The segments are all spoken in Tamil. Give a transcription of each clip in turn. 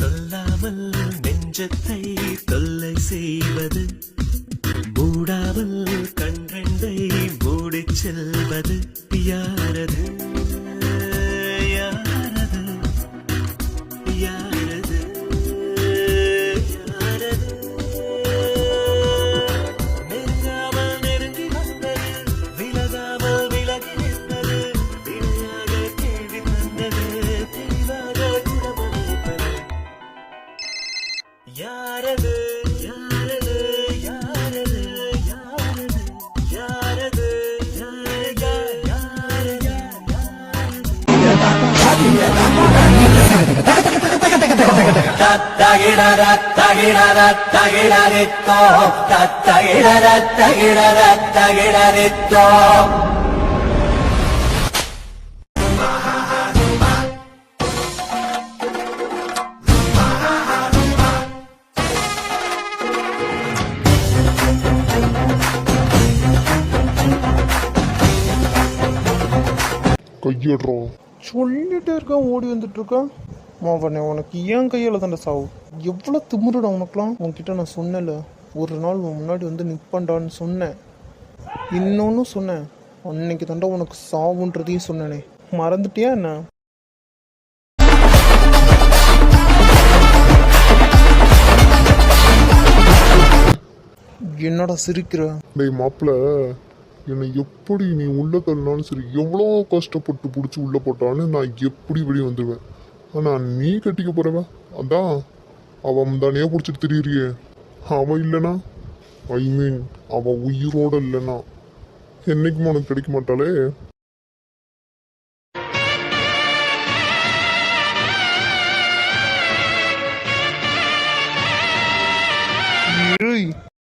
சொல்லாமல் நெஞ்சத்தை தொல்லை செய்வது, மூடாமல் கண்ரெண்டை மூடிச் செல்வது யாரது யாரது யாரது யாரது? நெருங்காமல் நெருங்கி வந்தது, விலகாமல் விலகி நிற்பது, வினையாக கேள்வி வந்தது, தெளிவாக குணமளிப்பது யாரது யாரது யாரது யாரது யாரது கையிடுறோம் சொல்லிட்டே இருக்கான், ஓடி வந்துட்டு இருக்கான். மாவனே, உனக்கு ஏன் கையால் தாண்டா சாவு? எவ்வளோ திமுறடா உனக்குலாம். உன்கிட்ட நான் சொன்னேன்ல, ஒரு நாள் உன் முன்னாடி வந்து நிற்பண்டான்னு சொன்னேன். இன்னொன்னு சொன்னேன், அன்னைக்கு தாண்டா உனக்கு சாவுன்றதையும் சொன்னேனே, மறந்துட்டியா என்ன? என்னடா சிரிக்கிற? டேய் மாப்பிள்ள, என்னை எப்படி நீ உள்ள தள்ளினாலும் சரி, எவ்வளோ கஷ்டப்பட்டு பிடிச்சி உள்ள போட்டாலும் நான் எப்படி வெளியே வந்துடுவேன். ஆனால் நீ கட்டிக்க போறவன் அதான் அவன் தானே பிடிச்சிட்டு திரியிறியே. அவன் இல்லைனா, ஐ மீன் அவன் உயிரோட இல்லைன்னா என்னைக்குமே உனக்கு கிடைக்க மாட்டாளே. ஏய்,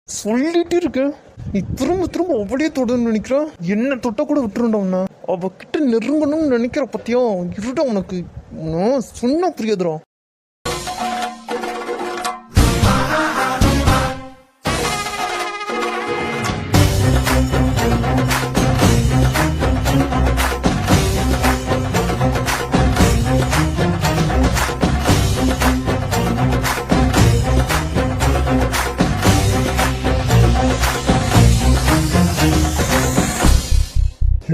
சொல்லிட்டு இருக்க, நீ திரும்ப திரும்ப அவளையே தொடர்ந்து நினைக்கிற. என்ன தொட்ட கூட விட்டுருண்டா உன்ன. அவகிட்ட நெருங்கணும்னு நினைக்கிற பத்தியா? இருடா, உனக்கு சொன்னா புரியாதுடா.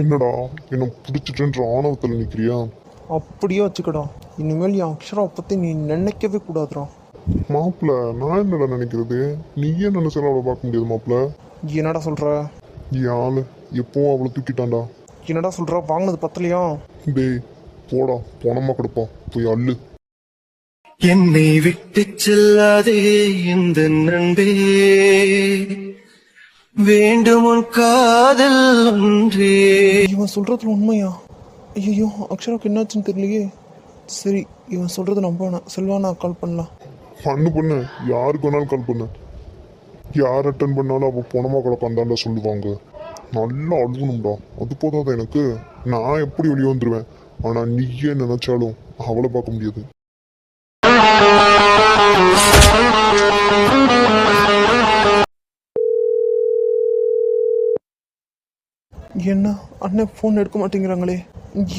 என்னடா என்ன பிடிச்சிட்டுன்ற ஆணவத்தில் நிற்கிறியா? அப்படியே வச்சுக்கடா. இனிமேல் என் அக்ஷரா பத்தி நீ நினைக்கவே கூடாதுடா. மாப்பிள்ள, நான் என்னடா நினைக்கிறது? நீயே நினைச்சாலும் அவளை பார்க்க முடியாது மாப்பிள்ள. என்னடா சொல்ற? யாழ் எப்பவும் அவளை தூக்கிட்டான்டா. என்னடா சொல்ற? வாங்கினது பத்தலையா? டேய் போடா, பணமா கொடுப்பா, போய் அள்ளு. என்னை விட்டு செல்லாதே இந்த நண்பே, வேண்டும் உன் காதல் ஒன்றே. இவன் சொல்றதுல உண்மையா? ஐயோ, அக்ஷராவுக்கு என்னாச்சுன்னு தெரியலையே. சரி, இவன் சொல்றது நம்ப செல்வானா கால் பண்ணலாம். பண்ணு யாருக்கு வேணாலும் கால் பண்ணு. யார் அட்டன் பண்ணாலும் அவள் பணமா கிடப்பான்தான்டா சொல்லுவாங்க. நல்லா அழுகணும்டா, அது போதாதான் எனக்கு. நான் எப்படி வெளியே வந்துடுவேன், ஆனால் நீயே நினைச்சாலும் அவளை பார்க்க முடியாது. என்ன அண்ணன் ஃபோன் எடுக்க மாட்டேங்கிறாங்களே,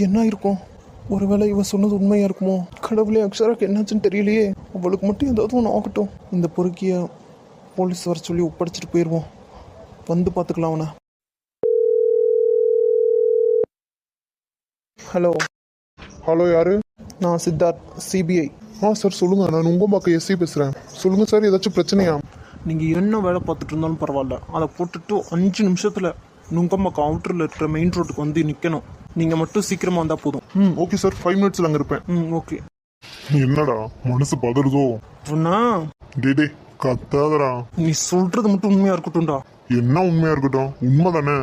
என்ன இருக்கும்? ஒருவேளை இவன் சொன்னது உண்மையா இருக்குமோ? கடவுளே, அக்ஷராக்கு என்னாச்சுன்னு தெரியலையே. அவளுக்கு மட்டும் ஏதாவது ஒன்று ஆகட்டும். இந்த பொறுக்கிய போலீஸ் வர சொல்லி ஒப்படைச்சிட்டு போயிடுவோம். வந்து பார்த்துக்கலாம் அவனை. ஹலோ ஹலோ, யாரு? நான் சித்தார்த், சிபிஐ. சார் சொல்லுங்க, நான் உங்கள் பக்கம் எஸ்சி பேசுகிறேன். சொல்லுங்க சார், ஏதாச்சும் பிரச்சனையா? நீங்கள் என்ன வேலை பார்த்துட்டு இருந்தாலும் பரவாயில்ல, அதை போட்டுட்டு 5 நிமிஷத்தில் நுங்கம்பாக்கம் அவுட்டரில் இருக்கிற மெயின் ரோட்டுக்கு வந்து நிற்கணும். நீங்கள் மட்டும் சீக்கிரமாக வந்தால் போதும். ஓகே சார், 5 மினிட்ஸில் அங்கே இருப்பேன். ஓகே. என்னடா மனசு பதறுதோ? அண்ணா, டே கத்தாதடா. நீ சொல்றது மட்டும் உண்மையா இருக்கட்டும்டா. என்ன உண்மையா இருக்கட்டும்? உண்மை தானே.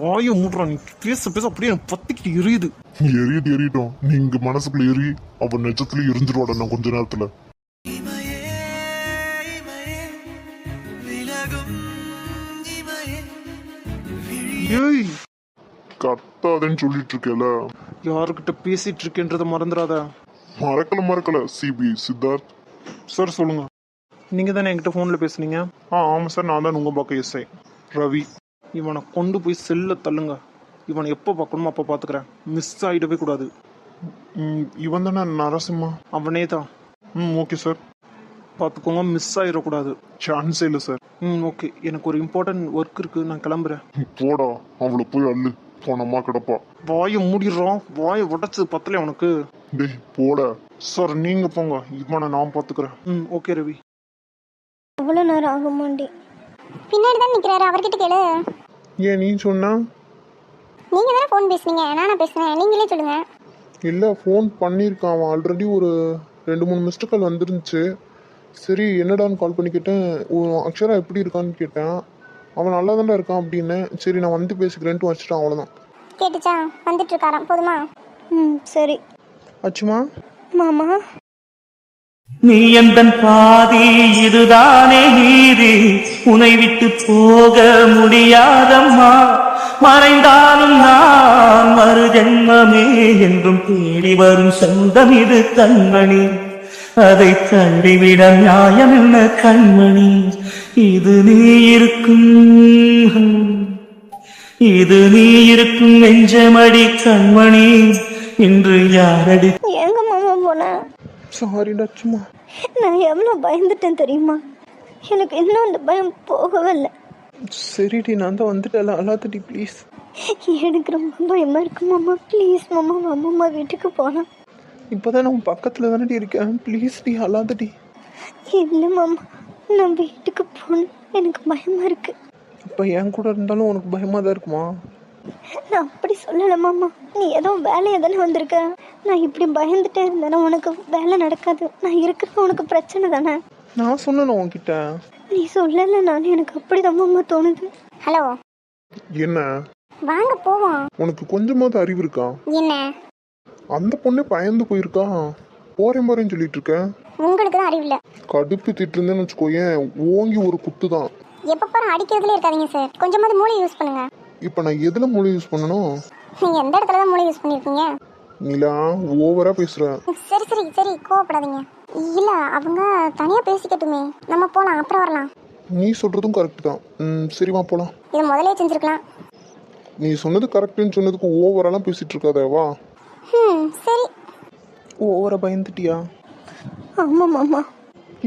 வாயை மூடுறா, நீ பேச பேச அப்படியே எனக்கு பத்திக்கிட்டு எரியுது. எரியட்டும், நீங்க மனசுக்குள்ள எரி, அவன் நெஜத்துல எரிஞ்சிருவாட நான் கொஞ்ச நேரத்துல. ஏய், கத்தாதன்னு சொல்லிட்டு இருக்கல. யாருக்கிட்ட பேசிட்டு இருக்கேன்றத மறந்துடாத. மறக்கல சிபி சித்தார்த் சார் சொல்லுங்க. நீங்க தானே என்கிட்ட போன்ல பேசுனீங்க? ஆமாம் சார், நான் தான் உங்க பக்கம் எஸ்ஐ ரவி. இவனை கொண்டு போய் செல்ல தள்ளுங்க. இவனை எப்போ பார்க்கணுமோ அப்போ பார்த்துக்கிறேன். மிஸ் ஆகிடவே கூடாது. இவன் தானே நரசிம்மா? அவனே தான். ம் ஓகே சார். பார்த்துக்கோங்க, மிஸ் ஆயிடக்கூடாது. சான்ஸே இல்லை சார். ஓகே, எனக்கு ஒரு இம்பார்ட்டன்ட் ஒர்க் இருக்குது, நான் கிளம்புறேன். போடா, அவளை போய் அள்ளு, போனம்மா கிடப்பா. வாயை மூடிடுறோம், வாயை உடச்சது பத்தல உனக்கு. டேய் போட. சார் நீங்கள் போங்க, இவனை நான் பார்த்துக்கிறேன். ஓகே ரவி. எவ்வளோ நேரம் ஆகுமாண்டி? பின்னாடி தான் நிற்கிறாரு, அவர்கிட்ட கேளு. ஏன் நீ சொன்னா? நீங்கள் தானே ஃபோன் பேசுனீங்க, நானா பேசுனேன், நீங்களே சொல்லுங்க. இல்லை, ஃபோன் பண்ணியிருக்கான் அவன் ஆல்ரெடி. ஒரு 2-3 மிஸ்டு கால் வந்துருந்துச்சு. சரி என்னடான்னு கால் பண்ணி கேட்டேன். அக்ஷரா எப்படி இருக்கான்னு கேட்டேன். அவன் நல்லா தானே இருக்கான் அப்படின்னு. சரி நான் வந்து பேசிக்கிறேன்ட்டு வச்சுட்டான், அவ்வளோதான். கேட்டுச்சா? வந்துட்டு இருக்காராம், போதுமா? சரி. அச்சுமா. மாமா. நீ எந்தன் பாதி, இதுதானே நீதி, உன்னை விட்டு போக முடியாதம்மா, மறைந்தாலும் நான் மறு ஜென்மமே என்றும் தேடி வரும் சொந்தம் இது கண்மணி, அதை தள்ளிவிட நியாயம் என்ன கண்மணி, இது நீ இருக்கும் நெஞ்சமடி கண்மணி, இன்று யாரடி. எங்க மாமா போன? சாரிடா அச்சுமா. நான் எவ்வளோ பயந்துட்டேன் தெரியுமா? எனக்கு இன்னும் அந்த பயம் போகவே இல்லை. சரிடி, நான் தான் வந்துட்டேன், அல்லாத்தடி ப்ளீஸ். எனக்கு ரொம்ப பயமா இருக்கு மாமா, ப்ளீஸ் மாமா. அம்மா வீட்டுக்கு போகலாம். இப்போதான் நான் பக்கத்தில் தானடி இருக்கேன், ப்ளீஸ் டி, அல்லாதடி. இல்லை மாமா, நான் வீட்டுக்கு போகணும், எனக்கு பயமா இருக்கு. இப்போ என் கூட இருந்தாலும் உனக்கு பயமாக தான் இருக்குமா? நான் அப்படி சொல்லலை மாமா, நீ ஏதோ வேலையை தானே வந்திருக்க. நான் இப்படி பயந்துட்டே இருந்தேன்னா உனக்கு வேலை நடக்காது. நான் இருக்கிறது உனக்கு பிரச்சனை தானே. நான் சொன்னேன் உன்கிட்ட. நீ சொல்லலை, நான் எனக்கு அப்படிதான் மாமா தோணுது. ஹலோ, என்ன? வாங்க போவோம். உனக்கு கொஞ்சமாவது அறிவு இருக்கா? என்ன? அந்த பொண்ணே பயந்து போயிருக்கா, போறேன்னு சொல்லிட்டு இருக்க. உங்களுக்கு தான் அறிவு இல்லை. கடுப்பு திட்டு இருந்தேன்னு வச்சுக்கோயேன், ஓங்கி ஒரு குத்து தான். எப்போ பாரு அடிக்கிறதுல இருக்காதீங்க சார், கொஞ்சமாவது மூளை யூஸ் பண்ணுங்க. இப்போ நான் எதில் மூளை யூஸ் பண்ணணும்? நீங்க எந்த இடத்துல தான் மூளை யூஸ் பண்ணிருக்கீங்க? நீலா ஓவரா பேசுற. சரி சரி சரி, கோவப்படாதீங்க. இல்ல, அவங்க தனியா பேசிக்கட்டுமே, நம்ம போலாம், அப்புறம் வரலாம். நீ சொல்றதும் கரெக்ட் தான். சரிமா போலாம். இதை முதலே செஞ்சிருக்கலாம். நீ சொன்னது கரெக்டுன்னு சொன்னதுக்கு ஓவரெல்லாம் பேசிட்டு இருக்காத, வா. சரி. ஓவரா பயந்துட்டியா? ஆமா மாமா.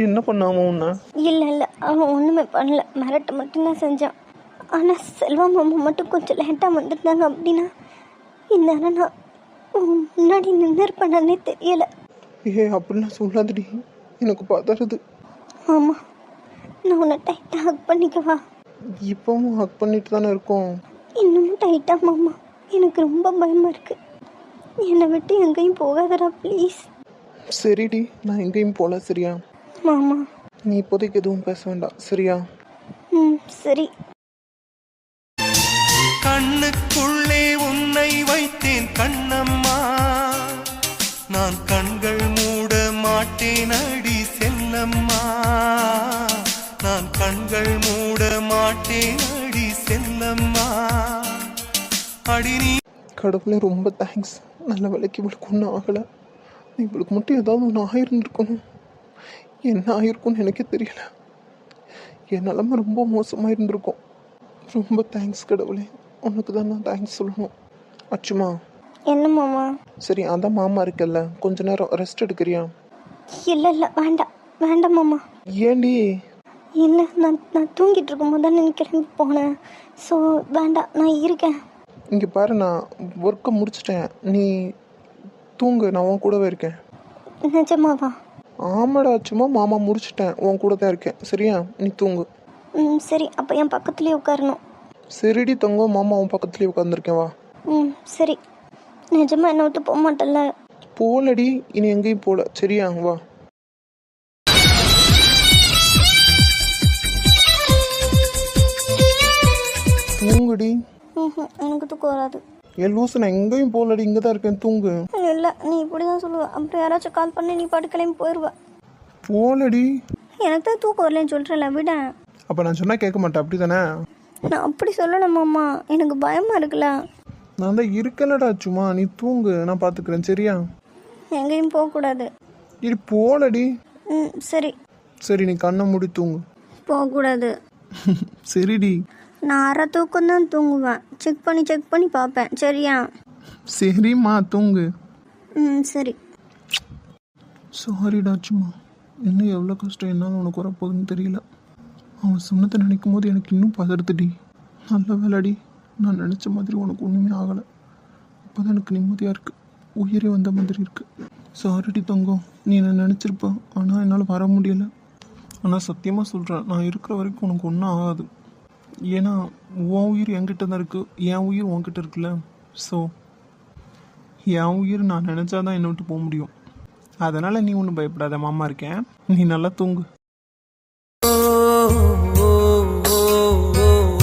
என்ன பண்ணாம உன்ன? இல்ல அவன் ஒண்ணுமே பண்ணல, மிரட்ட மட்டும்தான் செஞ்சான். ஆனா செல்வா மாமா மட்டும் கொஞ்சம் லேட்டா வந்துட்டாங்க அப்படின்னா இந்நேரம் நான் முன்னாடி நின்று பண்ணனே தெரியல. அப்படிலாம் சொல்லாதடி, எனக்கு பதறது. ஆமா, நான் உன்னை டைட்டா ஹக் பண்ணிக்கவா? இப்பவும் ஹக் பண்ணிட்டு தானே இருக்கோம். இன்னமும் டைட்டா மாமா, எனக்கு ரொம்ப பயமா இருக்கு. என்னை விட்டு எங்கேயும் போகாதடா ப்ளீஸ். சரிடி, நான் எங்கேயும் போல, சரியா? மாமா நீ இப்போதைக்கு எதுவும் பேச வேண்டாம், சரியா? சரி. கண்ணுக்குள்ளே உன்னை வைத்தேன் கண்ணம்மா, நான் கண்கள் மூட மாட்டேன் அடி செல்லம்மா, நான் கண்கள் மூட மாட்டேன் அடி செல்லம்மா, அடி நீ. கடவுளே ரொம்ப தேங்க்ஸ், நல்ல வேலைக்கு இவளுக்கு ஒன்றும் ஆகலை. இவளுக்கு மட்டும் ஏதாவது ஒன்று ஆயிருந்துருக்கணும். என்ன ஆயிருக்கும்னு எனக்கே தெரியல. என் நிலமை ரொம்ப மோசமாக இருந்திருக்கும். ரொம்ப தேங்க்ஸ் கடவுளே, உனக்கு தான் நான் தேங்க்ஸ் சொல்லணும். அச்சுமா. என்ன மாமா? சரி, அதான் மாமா இருக்கல்ல, கொஞ்ச நேரம் ரெஸ்ட் எடுக்கிறியா? இல்லை வேண்டாம் மாமா. ஏண்டி? இல்லை, நான் தூங்கிட்டு இருக்கும்போது தானே நீ கிளம்பி போனேன். ஸோ வேண்டாம், நான் இருக்கேன். இங்கே பாரு, நான் ஒர்க்கை முடிச்சிட்டேன், நீ தூங்கு, நான் உன் கூடவே இருக்கேன். நிஜமாவா? ஆமாடா, சும்மா மாமா முடிச்சிட்டேன், உன் கூட தான் இருக்கேன், சரியா? நீ தூங்கு. சரி, அப்போ என் பக்கத்துலேயே உட்காரணும். சரிடி தங்கம், மாமா உன் பக்கத்துலேயே உட்காந்துருக்கேன், வா. சரி. நிஜமா என்ன விட்டு போக மாட்டேன்ல? போலடி, இனி எங்கேயும் போல, சரியா? வா. தூங்குடி. எனக்கு தூக்கம் வராது. லூசு, நான் எங்கேயும் போலடி, இங்கே தான் இருக்கேன், தூங்கு. இல்லை, நீ இப்படி தான் சொல்லுவ. அப்புறம் யாராச்சும் கால் பண்ணி நீ பாட்டு கிளம்பி போயிடுவ. போலடி. எனக்கு தான் தூக்கம் வரலன்னு சொல்கிறேன்ல, விட. அப்போ நான் சொன்னால் கேட்க மாட்டேன், அப்படி தானே? நான் அப்படி சொல்லலாமாம்மா, எனக்கு பயமாக இருக்குல்ல. நான் தான் இருக்கலடா, சும்மா நீ தூங்கு, நான் பார்த்துக்கிறேன், சரியா? எங்கேயும் போகக்கூடாது. இது போலடி. சரி. சரி, நீ கண்ணை மூடி தூங்கு. போகக்கூடாது. சரிடி. நான் அரை தூக்கம் தான் தூங்குவேன், செக் பண்ணி பார்ப்பேன், சரியா? சரிம்மா, தூங்கு. சரி. சாரிடாச்சுமா, இன்னும் எவ்வளோ கஷ்டம் என்னால் உனக்கு வரப்போகுதுன்னு தெரியல. அவன் சொன்னதை நினைக்கும் போது எனக்கு இன்னும் பதறுதுடி. நல்ல வேலைடி, நான் நினச்ச மாதிரி உனக்கு ஒன்றுமே ஆகலை. இப்போ தான் எனக்கு நிம்மதியாக இருக்குது, உயிரே வந்த மாதிரி இருக்குது. சாரிடி தங்கம், நீ என்ன நினச்சிருப்ப, ஆனால் என்னால் வர முடியலை. ஆனால் சத்தியமாக சொல்கிறேன், நான் இருக்கிற வரைக்கும் உனக்கு ஒன்றும் ஆகாது. ஏன்னா உன் உயிர் என்கிட்ட தான் இருக்குது, என் உயிர் உன்கிட்ட இருக்குல்ல. ஸோ என் உயிர் நான் நினச்சாதான் என்னை விட்டு போக முடியும். அதனால் நீ ஒன்றும் பயப்படாத, மாமா இருக்கேன், நீ நல்லா தூங்கு.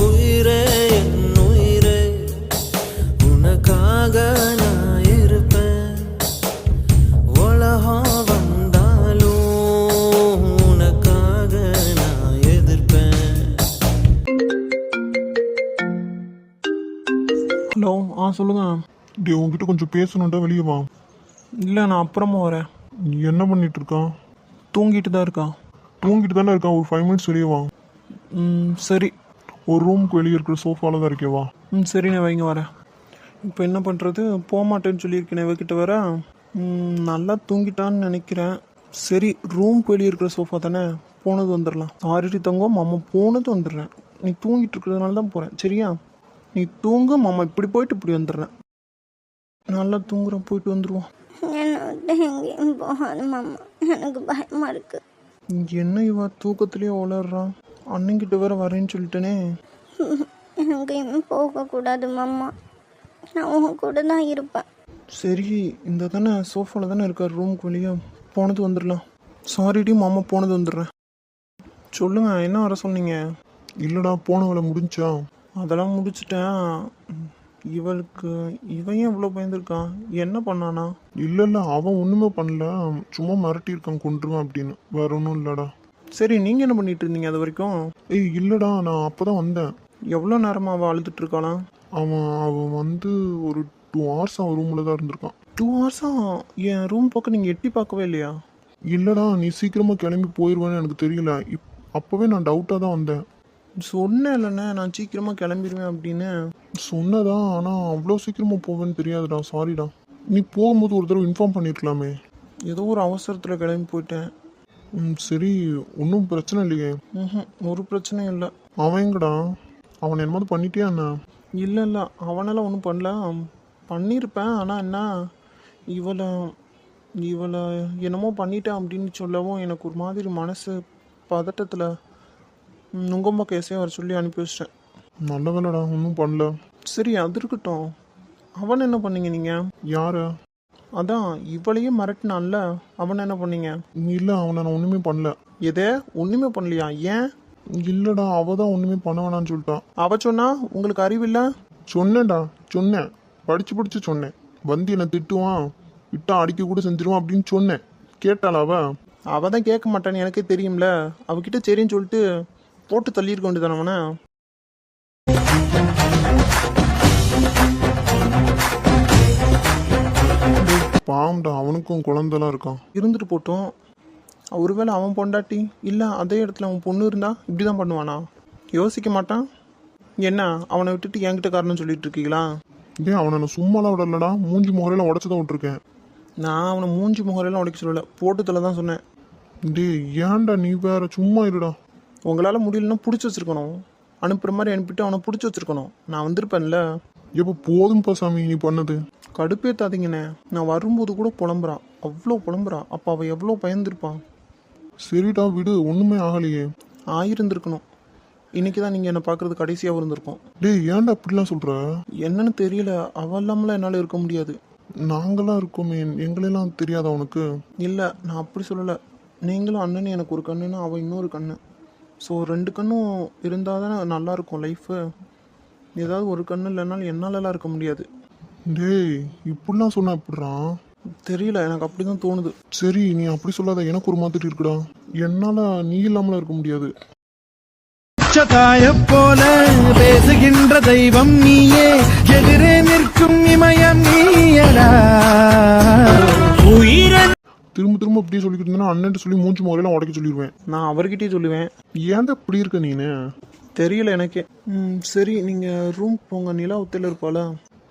உயிரே என் உயிரே, உனக்காக நான் இருப்பேன். உலகம் வந்தாலும் உனக்காக நான் எதிர்ப்பேன். ஹலோ, சொல்லுங்க. டே உன்கிட்ட கொஞ்சம் பேசணுன்டா, வெளியே வா. இல்லை, நான் அப்புறமா வரேன். நீ என்ன பண்ணிட்டு இருக்கான்? தூங்கிட்டு தான் இருக்கான். தூங்கிட்டு தானே இருக்கான், ஒரு 5 மினிட்ஸ் வெளியே வா. சரி. ஒரு ரூமுக்கு வெளியே இருக்கிற சோஃபால தான் இருக்கே, வா. சரி, நான் வைங்க வரேன். இப்போ என்ன பண்ணுறது, போக மாட்டேன்னு சொல்லியிருக்கேன் இவகிட்ட வர. நல்லா தூங்கிட்டான்னு நினைக்கிறேன். சரி, ரூமுக்கு வெளியே இருக்கிற சோஃபா தானே, போனது வந்துடலாம். ஆல்ரெடி தங்கம், மாமா போனது வந்துடுறேன். நீ தூங்கிட்டு இருக்கிறதுனால தான் போகிறேன், சரியா? நீ தூங்க, மாமா இப்படி போயிட்டு இப்படி வந்துடுறேன். நல்லா தூங்குறேன், போயிட்டு வந்துடுவோம். என்னை விட்டு எங்கேயும் போகாது மாமா, எனக்கு பயமாக இருக்குது. என்ன இவ தூக்கத்துலேயே உளறான். அண்ணங்கிட்ட வேற வரேன்னு சொல்லிட்டேனே. எங்கேயுமே போகக்கூடாது மாமா, நான் உன் கூட தான் இருப்பேன். சரி, இந்த தானே சோஃபாவில் தானே இருக்கார், ரூமுக்கு வெளியே போனது வந்துடலாம். சாரிடி மாமா, போனது வந்துடுறேன். சொல்லுங்க, என்ன வர சொன்னீங்க? இல்லடா, போன வேலை முடிஞ்சா? அதெல்லாம் முடிச்சிட்டேன். இவன் ஏன் இவ்வளோ பயந்துருக்கான்? என்ன பண்ணானா? இல்ல இல்ல, அவன் ஒண்ணுமே பண்ணல, சும்மா மிரட்டி இருக்கான் கொன்றுவேன் அப்படின்னு, வேற ஒன்றும் இல்லடா. சரி, நீங்கள் என்ன பண்ணிட்டு இருந்தீங்க அது வரைக்கும்? ஏய் இல்லடா, நான் அப்பதான் வந்தேன். எவ்வளோ நேரமாக அவள் அழுதுட்டு இருக்கானா? அவன் வந்து ஒரு 2 hours அவன் ரூம்ல தான் இருந்திருக்கான். 2 hours என் ரூம் பக்கம் நீங்கள் எட்டி பார்க்கவே இல்லையா? இல்லடா, நீ சீக்கிரமா கிளம்பி போயிடுவேன்னு எனக்கு தெரியல. அப்பவே நான் டவுட்டா தான் வந்தேன். சொன்னேன் இல்லைண்ணே, நான் சீக்கிரமாக கிளம்பிடுவேன் அப்படின்னு. சொன்னதான், ஆனா அவ்வளோ சீக்கிரமா போவேன்னு தெரியாதுடா, சாரிடா. நீ போகும்போது ஒரு தடவை இன்ஃபார்ம் பண்ணிருக்கலாமே. ஏதோ ஒரு அவசரத்தில் கிளம்பி போயிட்டேன். சரி, ஒன்றும் பிரச்சனை இல்லையே. ஒரு பிரச்சனையும் இல்லை. அவன் எங்கடா? அவன் என்னமாவது பண்ணிட்டியா என்ன? இல்லை இல்லை, அவனெல்லாம் ஒன்றும் பண்ணல. பண்ணியிருப்பேன், ஆனால் என்ன, இவளை என்னமோ பண்ணிட்டேன் அப்படின்னு சொல்லவும் எனக்கு ஒரு மாதிரி மனசு பதட்டத்தில் நுங்கம்மா கேஸே வர சொல்லி அனுப்பி வச்சிட்டேன். நல்ல வேலைடா, ஒன்றும் பண்ணல. சரி, அது இருக்கட்டும். அவன் என்ன பண்ணீங்க நீங்கள்? யாரு? அதான் இவளையே மிரட்டினான்ல, அவன் என்ன பண்ணீங்க? இல்லை, அவனை நான் ஒன்றுமே பண்ணல. எதே ஒன்றுமே பண்ணலையா? ஏன்? இல்லடா, அவ தான் ஒன்றுமே பண்ண வேணான்னு சொல்லிட்டான். அவ சொன்னா உங்களுக்கு அறிவில்லை? சொன்னேன்டா, சொன்னேன், படிச்சு சொன்னேன். வந்து என்னை திட்டுவான், விட்டா அடிக்க கூட செஞ்சிருவான் அப்படின்னு சொன்னேன். கேட்டாளா அவ? அவள் தான் கேட்க மாட்டான்னு எனக்கே தெரியும்ல. அவகிட்ட சரின்னு சொல்லிட்டு போட்டு தள்ளியிருக்க வேண்டியதானவனே. பாவம்டா, அவனுக்கும் குழந்தைலாம் இருக்கான். இருந்துட்டு போட்டோம். ஒருவேளை அவன் பொண்டாட்டி இல்லை அதே இடத்துல அவன் பொண்ணு இருந்தா இப்படி தான் பண்ணுவானா? யோசிக்க மாட்டான். என்ன, அவனை விட்டுட்டு என்கிட்ட காரணம் சொல்லிட்டு இருக்கீங்களா? டேய், அவனை நான் சும்மாலாம் விடலடா, மூஞ்சி முகரையெல்லாம் உடச்சு தான் விட்டுருக்கேன். நான் அவனை மூஞ்சி முகரெல்லாம் உடைக்க சொல்லலை, போட்டுத்தல தான் சொன்னேன். டேய், ஏன்டா நீ வேற, சும்மா இருடா. உங்களால் முடியலன்னா பிடிச்சி வச்சிருக்கணும். அனுப்புகிற மாதிரி அனுப்பிட்டு அவனை பிடிச்சி வச்சிருக்கணும். நான் வந்திருப்பேன்ல. எப்போ போதும்பா சாமி நீ பண்ணது. கடுப்பேத்தாதீங்கண்ணே. நான் வரும்போது கூட புலம்புறான், அவ்வளோ புலம்புறான். அப்போ அவள் எவ்வளோ பயந்துருப்பான். சரிடா விடு, ஒன்றுமே ஆகலையே. ஆயிருந்திருக்கணும். இன்னைக்கு தான் நீங்கள் என்னை பார்க்குறது கடைசியாக இருந்திருக்கோம். டேய், ஏன்டா அப்படிலாம் சொல்கிற? என்னன்னு தெரியல, அவள் இல்லாமலாம் என்னால் இருக்க முடியாது. நாங்களாம் இருக்கோமே, எங்களெல்லாம் தெரியாதா உனக்கு? இல்லை, நான் அப்படி சொல்லலை. நீங்களும் அண்ணன் எனக்கு ஒரு கண்ணுன்னா அவள் இன்னொரு கண்ணு. ஸோ 2 கண்ணும் இருந்தால் தானே நல்லாயிருக்கும் லைஃபு. ஏதாவது ஒரு கண்ணு இல்லைனாலும் என்னாலலாம் இருக்க முடியாது. டேய், இப்படிலாம் சொன்னா எப்படிடா? தெரியல, எனக்கு அப்படி தான் தோணுது. சரி, நீ அப்படி சொல்லாத, எனக்கு ஒரு மாதிரி இருக்குடா. என்னால் நீ இல்லாமலாம் இருக்க முடியாது. தாயப் போல பேசுகின்ற தெய்வம் நீயே, எதிரே நிற்கும் இமயம் நீயடா. உயிரன் திரும்ப திரும்ப அப்படியே சொல்லிக்கிட்டு இருந்தேன்னா அண்ணன் சொல்லி மூஞ்சி முறையெல்லாம் உடைக்க சொல்லிடுவேன். நான் அவர்கிட்டயே சொல்லுவேன். ஏன்டா இப்படி இருக்க நீனு? தெரியல எனக்கே. சரி, நீங்கள் ரூம் போங்க. நிலா ஒத்தையில் இருப்பாளா?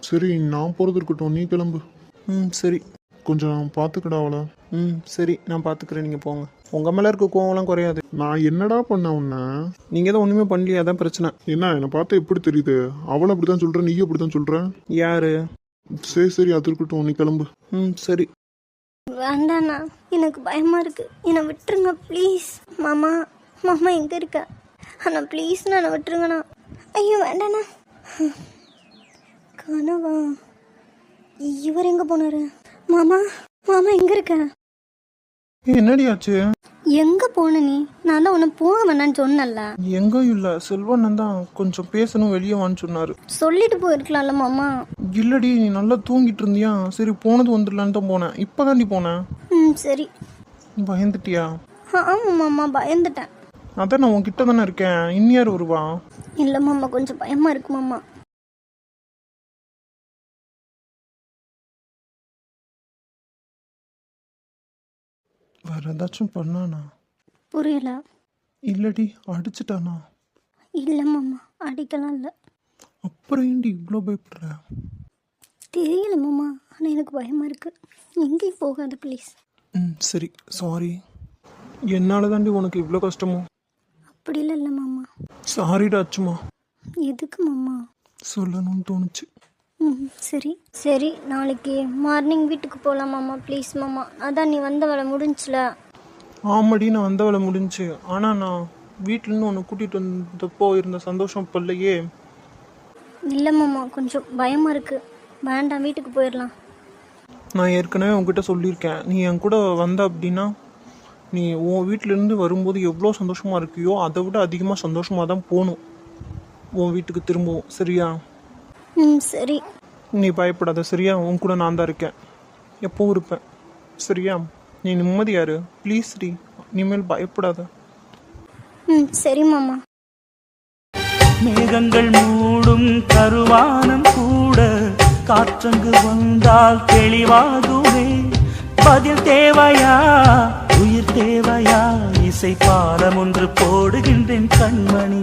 சரி, நான் போகிறது இருக்கட்டும், நீ கிளம்பு. சரி. கொஞ்சம் பார்த்துக்கடா அவளை. ம் சரி நான் பார்த்துக்கிறேன், நீங்கள் போங்க. உங்கள் மேலே இருக்க கோவம்லாம் குறையாது. நான் என்னடா பண்ண உன்ன? நீங்கள் தான் ஒன்றுமே பண்ணலையே, அதான் பிரச்சனை. என்ன என்னை பார்த்தா எப்படி தெரியுது? அவளை அப்படி தான் சொல்கிறேன், நீயும் அப்படி தான் சொல்கிற. யாரு? சரி சரி, அது இருக்கட்டும், நீ கிளம்பு. ம் சரி. வேண்டாண்ணா, எனக்கு பயமாக இருக்குது. என்னை விட்டுருங்க ப்ளீஸ். மாமா மாமா எங்கே இருக்க? அண்ணா ப்ளீஸ்ண்ணா, என்னை விட்டுருங்கண்ணா. ஐயோ வேண்டாண்ணா. கனவா? இவர் எங்கே போனாரு? மாமா மாமா எங்கே இருக்க? என்னடி ஆச்சு? எங்கே போன நீ? நான் தான் உன்னை போக வேணான்னு சொன்னல. எங்கேயும் இல்லை, செல்வண்ணன் தான் கொஞ்சம் பேசணும் வெளியே வான்னு சொன்னார். சொல்லிட்டு போயிருக்கலாம்ல மாமா. இல்லடி, நீ நல்லா தூங்கிட்டு இருந்தியா? சரி போனது வந்துடலான்னு தான் போனேன். இப்போ தாண்டி போனேன். ம் சரி. பயந்துட்டியா? ஆமாம் மாமா, பயந்துட்டேன். அதான் நான் உன்கிட்ட தானே இருக்கேன், இன்னியார் வருவா? இல்லை மாமா, கொஞ்சம் பயமாக இருக்கு மாமா. வேற ஏதாச்சும் பண்ணானா? புரியல. இல்லடி, அடிச்சிட்டானா? இல்லை மாமா, அடிக்கலாம் இல்லை. அப்புறம் ஏண்டி இவ்வளோ பயப்படுற? தெரியல மாமா, ஆனால் எனக்கு பயமாக இருக்குது. எங்கேயும் போகாது ப்ளீஸ். ம் சரி, சாரி. என்னால் தாண்டி உனக்கு இவ்வளோ கஷ்டமோ? அப்படிலாம் இல்லை மாமா. சாரிடா அச்சுமா. எதுக்கு மாமா? சொல்லணும்னு தோணுச்சு. ம் சரி சரி, நாளைக்கு மார்னிங் வீட்டுக்கு போகலாம் மாமா, ப்ளீஸ் மாமா. அதான் நீ வந்த வேலை முடிஞ்சுல. ஆமாடி, நான் வந்த வேலை முடிஞ்சு. ஆனால் நான் வீட்டிலேருந்து உன்னை கூட்டிகிட்டு வந்தப்போ இருந்த சந்தோஷம் இப்போ இல்லையே. இல்லை மாமா, கொஞ்சம் பயமாக இருக்குது. வேண்டாம், வீட்டுக்கு போயிடலாம். நான் ஏற்கனவே உன்கிட்ட சொல்லியிருக்கேன், நீ என் கூட வந்த அப்படின்னா நீ உன் வீட்டிலேருந்து வரும்போது எவ்வளோ சந்தோஷமாக இருக்கியோ அதை விட அதிகமாக சந்தோஷமாக தான் போகணும் உன் வீட்டுக்கு திரும்பவும். சரியா? ம் சரி. நீ பயப்படாத சரியா? உன் கூட நான் தான் இருக்கேன், எப்பவும் இருப்பேன். சரியா? நீ நிம்மதியாரு ப்ளீஸ் டி, இனிமேல் பயப்படாத. ம் சரி மாமா. மேகங்கள் மூடும் கருவானம் கூட காற்றங்கு வந்தால் தெளிவாகுமே. பதில் தேவையா, உயிர் தேவையா? இசை பாலம் ஒன்று போடுகின்றேன் கண்மணி.